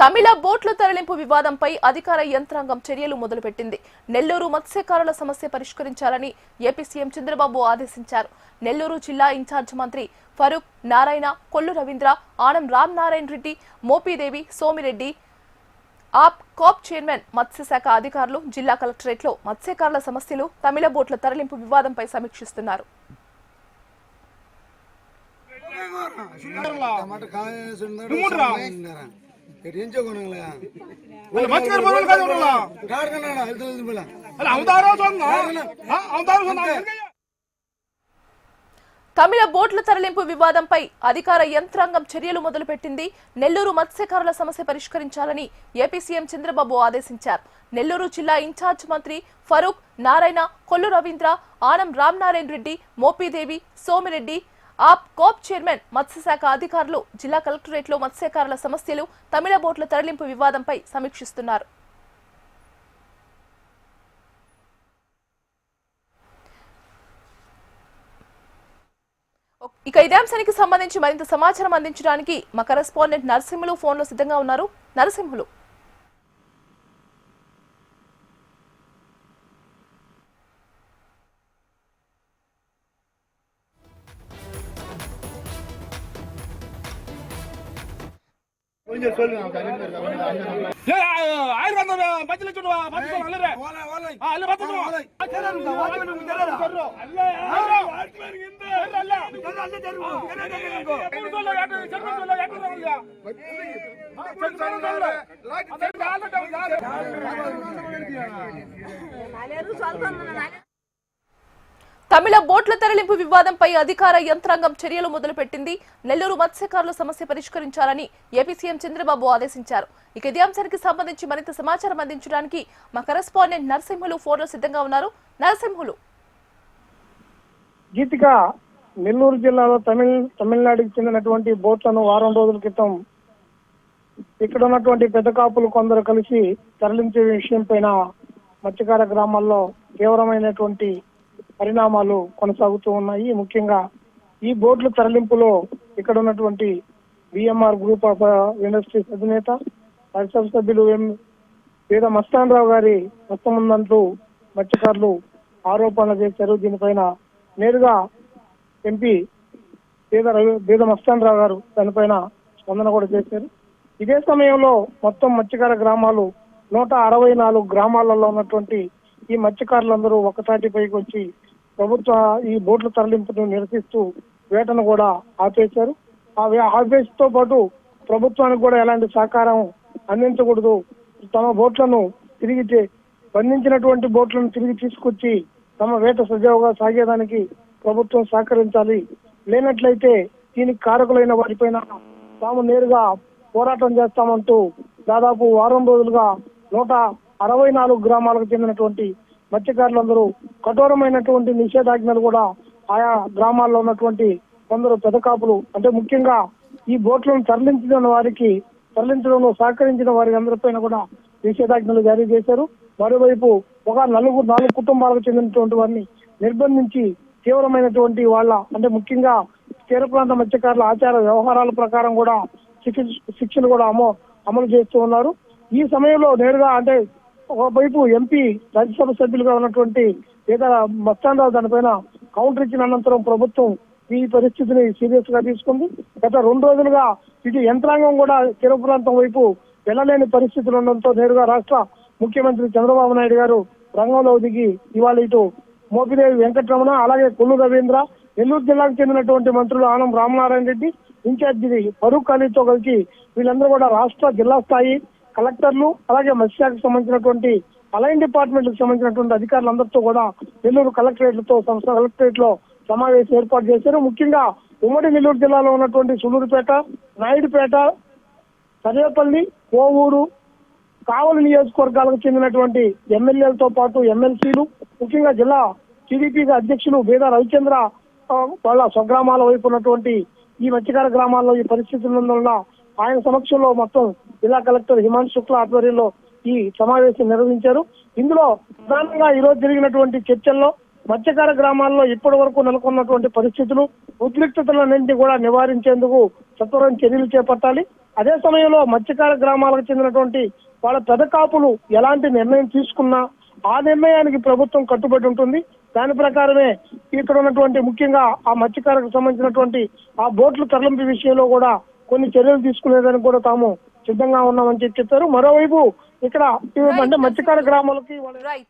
తమిళ బోట్ల తరలింపు వివాదంపై అధికార యంత్రాంగం చర్యలు మొదలుపెట్టింది. నెల్లూరు మత్స్యకారుల సమస్య పరిష్కరించాలని ఏపీ సీఎం చంద్రబాబు ఆదేశించారు. నెల్లూరు జిల్లా ఇన్ఛార్జ్ మంత్రి ఫరూక్ నారాయణ, కొల్లు రవీంద్ర, ఆనం రామనారాయణ రెడ్డి, మోపిదేవి, సోమిరెడ్డి, కోప్ చైర్మన్, మత్స్యశాఖ అధికారులు జిల్లా కలెక్టరేట్లో మత్స్యకారుల సమస్యలు, తమిళ బోట్ల తరలింపు వివాదంపై సమీక్షిస్తున్నారు. తమిళ బోట్ల తరలింపు వివాదంపై అధికార యంత్రాంగం చర్యలు మొదలుపెట్టింది. నెల్లూరు మత్స్యకారుల సమస్య పరిష్కరించాలని ఏపీ సీఎం చంద్రబాబు ఆదేశించారు. నెల్లూరు జిల్లా ఇన్ఛార్జ్ మంత్రి ఫరూక్ నారాయణ, కొల్లు రవీంద్ర, ఆనం రామనారాయణ రెడ్డి, మోపిదేవి, సోమిరెడ్డి, కోప్ చైర్మన్, మత్స్యశాఖ అధికారులు జిల్లా కలెక్టరేట్లో మత్స్యకారుల సమస్యలు, తమిళ బోట్ల తరలింపు వివాదంపై సమీక్షిస్తున్నారు. ఇక ఇదే అంశానికి సంబంధించి మరింత సమాచారం అందించడానికి మా కరెస్పాండెంట్ నరసింహులు ఫోన్లో సిద్ధంగా ఉన్నారు. నరసింహులు, తమిళ బోట్ల తరలింపు వివాదంపై అధికార యంత్రాంగం చర్యలు మొదలుపెట్టింది. నెల్లూరు మత్స్యకారుల సమస్య పరిష్కరించాలని ఏపీ సీఎం చంద్రబాబు ఆదేశించారు. ఇక ఇదే అంశానికి సంబంధించి మరింత సమాచారం అందించడానికి మా కరెస్పాండెంట్ నరసింహులు ఫోన్లో సిద్ధంగా ఉన్నారు. నరసింహులు, గీతిక, నెల్లూరు జిల్లాలో తమిళనాడుకి చెందినటువంటి బోట్లను వారం రోజుల క్రితం ఇక్కడ ఉన్నటువంటి పెద్ద కాపులు కొందరు కలిసి తరలించే విషయం పైన మత్స్యకార గ్రామాల్లో తీవ్రమైనటువంటి పరిణామాలు కొనసాగుతూ ఉన్నాయి. ముఖ్యంగా ఈ బోట్ల తరలింపులో ఇక్కడ ఉన్నటువంటి బిఎంఆర్ గ్రూప్ ఆఫ్ ఇండస్ట్రీస్ అధినేత, రాజ్యసభ సభ్యులు వేద మస్తాన్ రావు గారి హస్తం ఉందంటూ మత్స్యకారులు ఆరోపణలు చేశారు. దీనిపైన నేరుగా ఎంపీ వేద మస్తాన్ రావు గారు దానిపైన స్పందన కూడా చేశారు. ఇదే సమయంలో మొత్తం మత్స్యకార గ్రామాలు 164 గ్రామాలలో ఉన్నటువంటి ఈ మత్స్యకారులందరూ ఒకసాటిపైకి వచ్చి ప్రభుత్వ ఈ బోట్ల తరలింపును నిరసిస్తూ వేటను కూడా ఆపేశారు. ఆపేసితో పాటు ప్రభుత్వానికి కూడా ఎలాంటి సహకారం అందించకూడదు, తమ బోట్లను తిరిగి బంధించినటువంటి బోట్లను తిరిగి తీసుకొచ్చి తమ వేట సజావుగా సాగేదానికి ప్రభుత్వం సహకరించాలి, లేనట్లయితే దీనికి కారకులైన వారిపైన తాము నేరుగా పోరాటం చేస్తామంటూ దాదాపు వారం రోజులుగా 164 గ్రామాలకు చెందినటువంటి మత్స్యకారులందరూ కఠోరమైనటువంటి నిషేధాజ్ఞలు కూడా ఆయా గ్రామాల్లో ఉన్నటువంటి కొందరు పెద్ద కాపులు, అంటే ముఖ్యంగా ఈ బోట్లను తరలించడంలో సహకరించిన వారి అందరిపైన కూడా నిషేధాజ్ఞలు జారీ చేశారు. మరోవైపు ఒక 4 కుటుంబాలకు చెందినటువంటి వారిని నిర్బంధించి తీవ్రమైనటువంటి అంటే ముఖ్యంగా తీర ప్రాంత మత్స్యకారుల ఆచార వ్యవహారాల ప్రకారం కూడా శిక్షలు కూడా అమలు చేస్తూ ఉన్నారు. ఈ సమయంలో నేరుగా అంటే ఒకవైపు ఎంపీ రాజ్యసభ సభ్యులుగా ఉన్నటువంటి మస్తాన్ రావు దానిపైన కౌంటర్ ఇచ్చిన అనంతరం ప్రభుత్వం ఈ పరిస్థితిని సీరియస్ గా తీసుకుంది. గత 2 రోజులుగా ఇటు యంత్రాంగం కూడా తీర ప్రాంతం వైపు వెళ్లలేని పరిస్థితులు ఉండడంతో నేరుగా రాష్ట్ర ముఖ్యమంత్రి చంద్రబాబు నాయుడు గారు రంగంలో దిగి ఇవాళ ఇటు మోపిదేవి వెంకటరమణ, అలాగే కొల్లు రవీంద్ర, నెల్లూరు జిల్లాకు చెందినటువంటి మంత్రులు ఆనం రామనారాయణ రెడ్డి, ఇన్ఛార్జి ఫరూక్ అలీతో కలిసి వీళ్ళందరూ కూడా రాష్ట్ర జిల్లా స్థాయి కలెక్టర్లు, అలాగే మత్స్యశాఖకు సంబంధించినటువంటి అలైన్ డిపార్ట్మెంట్కి సంబంధించినటువంటి అధికారులందరితో కూడా నెల్లూరు కలెక్టరేట్ లో సమావేశం ఏర్పాటు చేశారు. ముఖ్యంగా ఉమ్మడి నెల్లూరు జిల్లాలో ఉన్నటువంటి సులూరుపేట, నాయుడుపేట, సర్వేపల్లి, కోవూరు, కావలి నియోజకవర్గాలకు చెందినటువంటి ఎమ్మెల్యేలతో పాటు ఎమ్మెల్సీలు, ముఖ్యంగా జిల్లా టీడీపీ అధ్యక్షులు బేద రవిచంద్ర వాళ్ళ స్వగ్రామాల వైపు ఉన్నటువంటి ఈ మత్స్యకార గ్రామాల్లో ఈ పరిస్థితుల వల్ల ఆయన సమక్షంలో మొత్తం జిల్లా కలెక్టర్ హిమాంశు శుక్లా ఆధ్వర్యంలో ఈ సమావేశం నిర్వహించారు. ఇందులో ప్రధానంగా ఈ రోజు జరిగినటువంటి చర్చల్లో మత్స్యకార గ్రామాల్లో ఇప్పటి వరకు నెలకొన్నటువంటి పరిస్థితులు ఉద్రిక్తతలన్నింటినీ కూడా నివారించేందుకు సత్వరం చర్యలు చేపట్టాలి. అదే సమయంలో మత్స్యకార గ్రామాలకు చెందినటువంటి వాళ్ళ పెద్ద కాపులు ఎలాంటి నిర్ణయం తీసుకున్నా ఆ నిర్ణయానికి ప్రభుత్వం కట్టుబడి ఉంటుంది. దాని ప్రకారమే ఇక్కడ ఉన్నటువంటి ముఖ్యంగా ఆ మత్స్యకారకు సంబంధించినటువంటి ఆ బోట్ల తరలింపు విషయంలో కూడా కొన్ని చర్యలు తీసుకునేదానికి కూడా తాము సిద్ధంగా ఉన్నామని చెప్పారు. మరోవైపు ఇక్కడ అంటే మత్స్యకార గ్రామాలకి రైట్